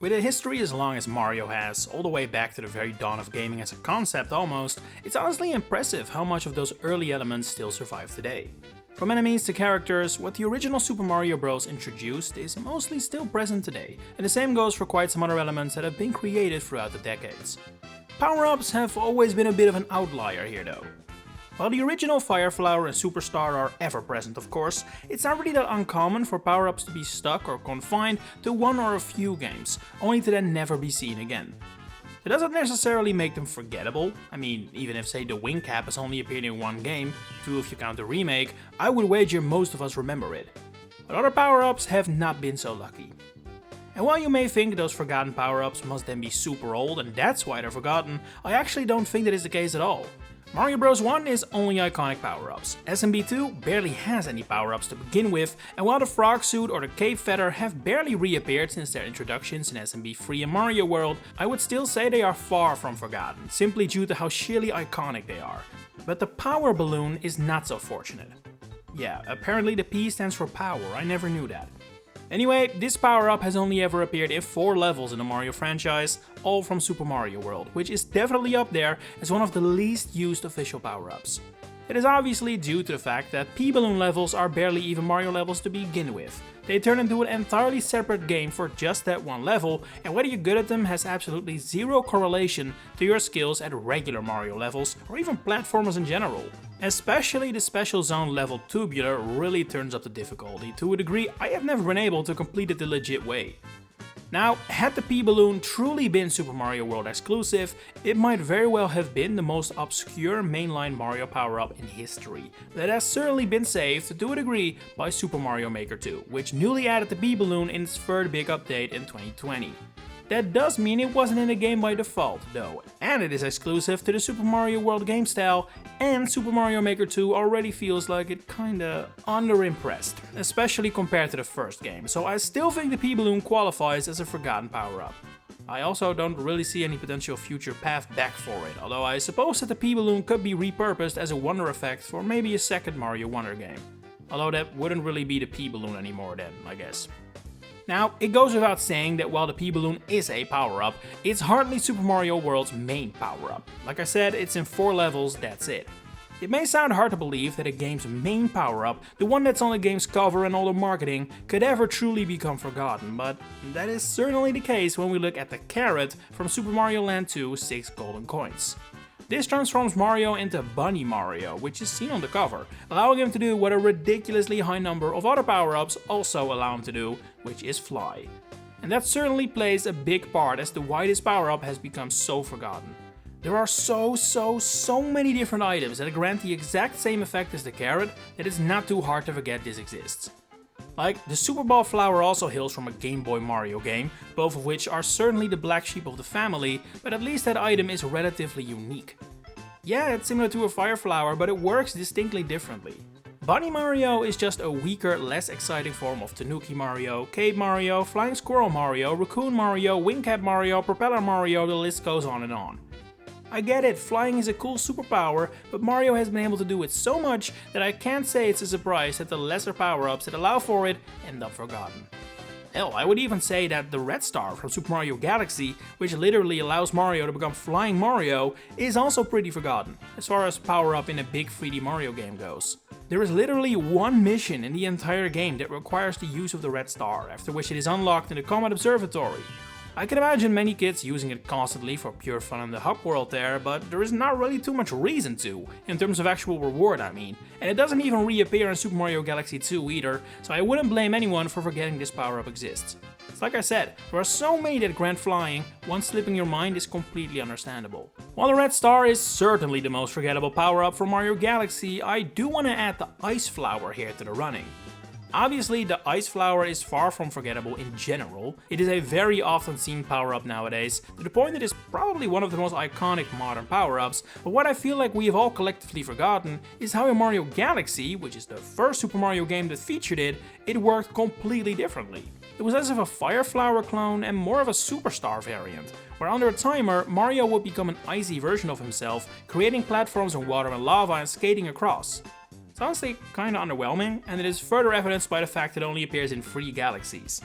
With a history as long as Mario has, all the way back to the very dawn of gaming as a concept almost, it's honestly impressive how much of those early elements still survive today. From enemies to characters, what the original Super Mario Bros. Introduced is mostly still present today, and the same goes for quite some other elements that have been created throughout the decades. Power-ups have always been a bit of an outlier here though. While the original Fire Flower and Superstar are ever present of course, it's not really that uncommon for power-ups to be stuck or confined to one or a few games, only to then never be seen again. That doesn't necessarily make them forgettable. I mean, even if say the wing cap has only appeared in one game, 2 if you count the remake, I would wager most of us remember it. But other power-ups have not been so lucky. And while you may think those forgotten power-ups must then be super old and that's why they're forgotten, I actually don't think that is the case at all. Mario Bros. 1 is only iconic power-ups, SMB 2 barely has any power-ups to begin with, and while the frog suit or the cape feather have barely reappeared since their introductions in SMB 3 and Mario World, I would still say they are far from forgotten, simply due to how sheerly iconic they are. But the power balloon is not so fortunate. Yeah, apparently the P stands for power, I never knew that. Anyway, this power-up has only ever appeared in 4 levels in the Mario franchise, all from Super Mario World, which is definitely up there as one of the least used official power-ups. It is obviously due to the fact that P-Balloon levels are barely even Mario levels to begin with. They turn into an entirely separate game for just that one level, and whether you're good at them has absolutely zero correlation to your skills at regular Mario levels or even platformers in general. Especially the Special Zone level Tubular really turns up the difficulty to a degree I have never been able to complete it the legit way. Now, had the P-Balloon truly been Super Mario World exclusive, it might very well have been the most obscure mainline Mario power-up in history, but it has certainly been saved to a degree by Super Mario Maker 2, which newly added the P-Balloon in its third big update in 2020. That does mean it wasn't in the game by default, though, and it is exclusive to the Super Mario World game style, and Super Mario Maker 2 already feels like it kinda underimpressed, especially compared to the first game, so I still think the P-Balloon qualifies as a forgotten power-up. I also don't really see any potential future path back for it, although I suppose that the P-Balloon could be repurposed as a wonder effect for maybe a second Mario Wonder game. Although that wouldn't really be the P-Balloon anymore then, I guess. Now, it goes without saying that while the P-Balloon is a power-up, it's hardly Super Mario World's main power-up. Like I said, it's in 4 levels, that's it. It may sound hard to believe that a game's main power-up, the one that's on the game's cover and all the marketing, could ever truly become forgotten, but that is certainly the case when we look at the carrot from Super Mario Land 2 6 Golden Coins. This transforms Mario into Bunny Mario, which is seen on the cover, allowing him to do what a ridiculously high number of other power-ups also allow him to do, which is fly. And that certainly plays a big part as to why this power-up has become so forgotten. There are so many different items that grant the exact same effect as the carrot that it's not too hard to forget this exists. Like, the Super Ball Flower also hails from a Game Boy Mario game, both of which are certainly the black sheep of the family, but at least that item is relatively unique. Yeah, it's similar to a Fire Flower, but it works distinctly differently. Bunny Mario is just a weaker, less exciting form of Tanuki Mario, Cape Mario, Flying Squirrel Mario, Raccoon Mario, Wing Cap Mario, Propeller Mario, the list goes on and on. I get it, flying is a cool superpower, but Mario has been able to do it so much that I can't say it's a surprise that the lesser power-ups that allow for it end up forgotten. Hell, I would even say that the Red Star from Super Mario Galaxy, which literally allows Mario to become Flying Mario, is also pretty forgotten, as far as power-up in a big 3D Mario game goes. There is literally one mission in the entire game that requires the use of the Red Star, after which it is unlocked in the Comet Observatory. I can imagine many kids using it constantly for pure fun in the hub world there, but there is not really too much reason to, in terms of actual reward I mean, and it doesn't even reappear in Super Mario Galaxy 2 either, so I wouldn't blame anyone for forgetting this power-up exists. Like I said, there are so many that grant flying, one slipping your mind is completely understandable. While the Red Star is certainly the most forgettable power-up from Mario Galaxy, I do want to add the Ice Flower here to the running. Obviously, the Ice Flower is far from forgettable in general. It is a very often seen power-up nowadays, to the point that it is probably one of the most iconic modern power-ups, but what I feel like we have all collectively forgotten is how in Mario Galaxy, which is the first Super Mario game that featured it, it worked completely differently. It was as if a Fire Flower clone and more of a Superstar variant, where under a timer, Mario would become an icy version of himself, creating platforms in water and lava and skating across. It's honestly kinda underwhelming, and it is further evidenced by the fact that it only appears in 3 galaxies.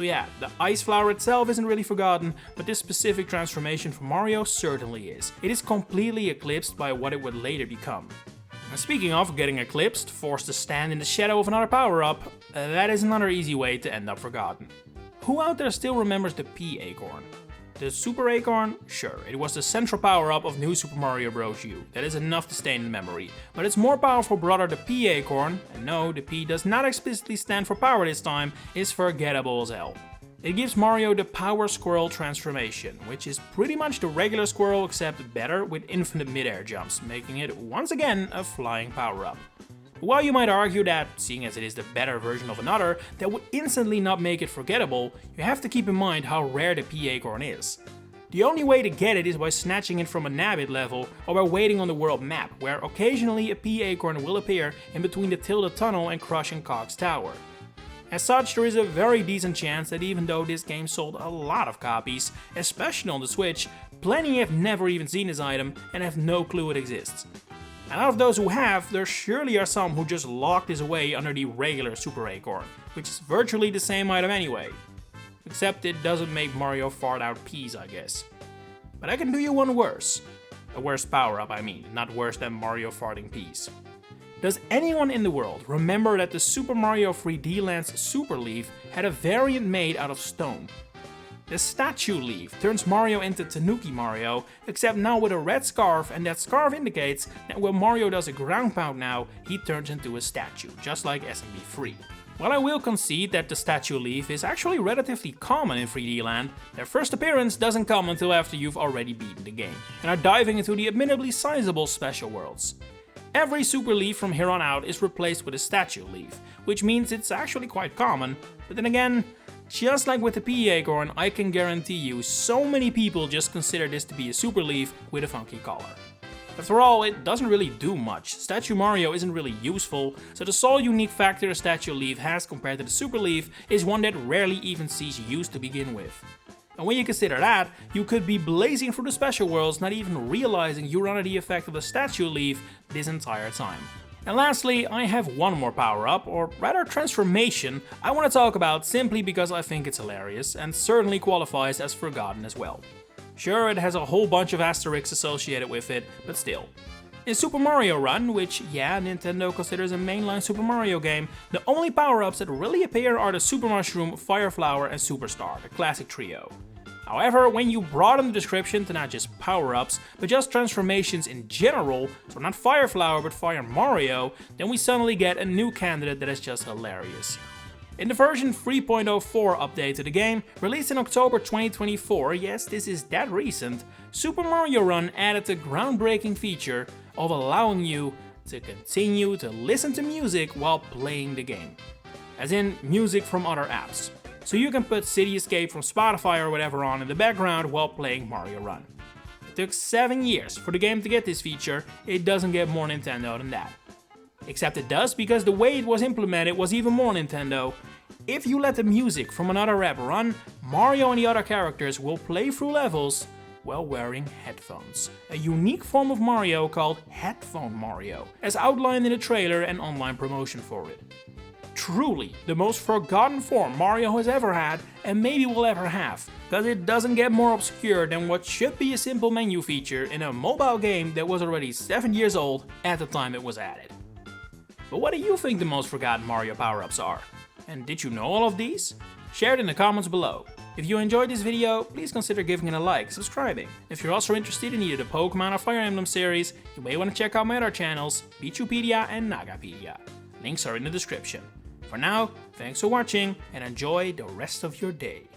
So yeah, the ice flower itself isn't really forgotten, but this specific transformation for Mario certainly is. It is completely eclipsed by what it would later become. And speaking of getting eclipsed, forced to stand in the shadow of another power-up, that is another easy way to end up forgotten. Who out there still remembers the P Acorn? The Super Acorn? Sure, it was the central power-up of New Super Mario Bros. U. That is enough to stay in the memory. But its more powerful brother, the P Acorn, and no, the P does not explicitly stand for power this time, is forgettable as hell. It gives Mario the Power Squirrel transformation, which is pretty much the regular squirrel except better with infinite mid-air jumps, making it once again a flying power-up. While you might argue that, seeing as it is the better version of another, that would instantly not make it forgettable, you have to keep in mind how rare the P Acorn is. The only way to get it is by snatching it from a Nabbit level or by waiting on the world map, where occasionally a P Acorn will appear in between the Tilda Tunnel and Crush and Cog's Tower. As such, there is a very decent chance that even though this game sold a lot of copies, especially on the Switch, plenty have never even seen this item and have no clue it exists. And out of those who have, there surely are some who just locked this away under the regular Super Acorn, which is virtually the same item anyway. Except it doesn't make Mario fart out peas, I guess. But I can do you one worse. A worse power-up, I mean, not worse than Mario farting peas. Does anyone in the world remember that the Super Mario 3D Land's Super Leaf had a variant made out of stone? The statue leaf turns Mario into Tanuki Mario, except now with a red scarf, and that scarf indicates that when Mario does a ground pound now, he turns into a statue, just like SMB3. While I will concede that the statue leaf is actually relatively common in 3D Land, their first appearance doesn't come until after you've already beaten the game, and are diving into the admittedly sizable special worlds. Every Super Leaf from here on out is replaced with a statue leaf, which means it's actually quite common, but then again, just like with the P Acorn, I can guarantee you so many people just consider this to be a Super Leaf with a funky color. After all, it doesn't really do much. Statue Mario isn't really useful, so the sole unique factor a Statue Leaf has compared to the Super Leaf is one that rarely even sees use to begin with. And when you consider that, you could be blazing through the special worlds not even realizing you're under the effect of the Statue Leaf this entire time. And lastly, I have one more power-up, or rather transformation, I want to talk about simply because I think it's hilarious and certainly qualifies as forgotten as well. Sure, it has a whole bunch of asterisks associated with it, but still. In Super Mario Run, which yeah, Nintendo considers a mainline Super Mario game, the only power-ups that really appear are the Super Mushroom, Fire Flower and Superstar, the classic trio. However, when you broaden the description to not just power-ups, but just transformations in general, so not Fire Flower but Fire Mario, then we suddenly get a new candidate that is just hilarious. In the version 3.04 update to the game, released in October 2024, yes, this is that recent, Super Mario Run added the groundbreaking feature of allowing you to continue to listen to music while playing the game. As in, music from other apps. So you can put City Escape from Spotify or whatever on in the background while playing Mario Run. It took 7 years for the game to get this feature, it doesn't get more Nintendo than that. Except it does, because the way it was implemented was even more Nintendo. If you let the music from another app run, Mario and the other characters will play through levels while wearing headphones. A unique form of Mario called Headphone Mario, as outlined in the trailer and online promotion for it. Truly the most forgotten form Mario has ever had and maybe will ever have, because it doesn't get more obscure than what should be a simple menu feature in a mobile game that was already 7 years old at the time it was added. But what do you think the most forgotten Mario power-ups are? And did you know all of these? Share it in the comments below. If you enjoyed this video, please consider giving it a like, subscribing. If you're also interested in either the Pokemon or Fire Emblem series, you may want to check out my other channels, Piantapedia and Nagapedia. Links are in the description. For now, thanks for watching and enjoy the rest of your day.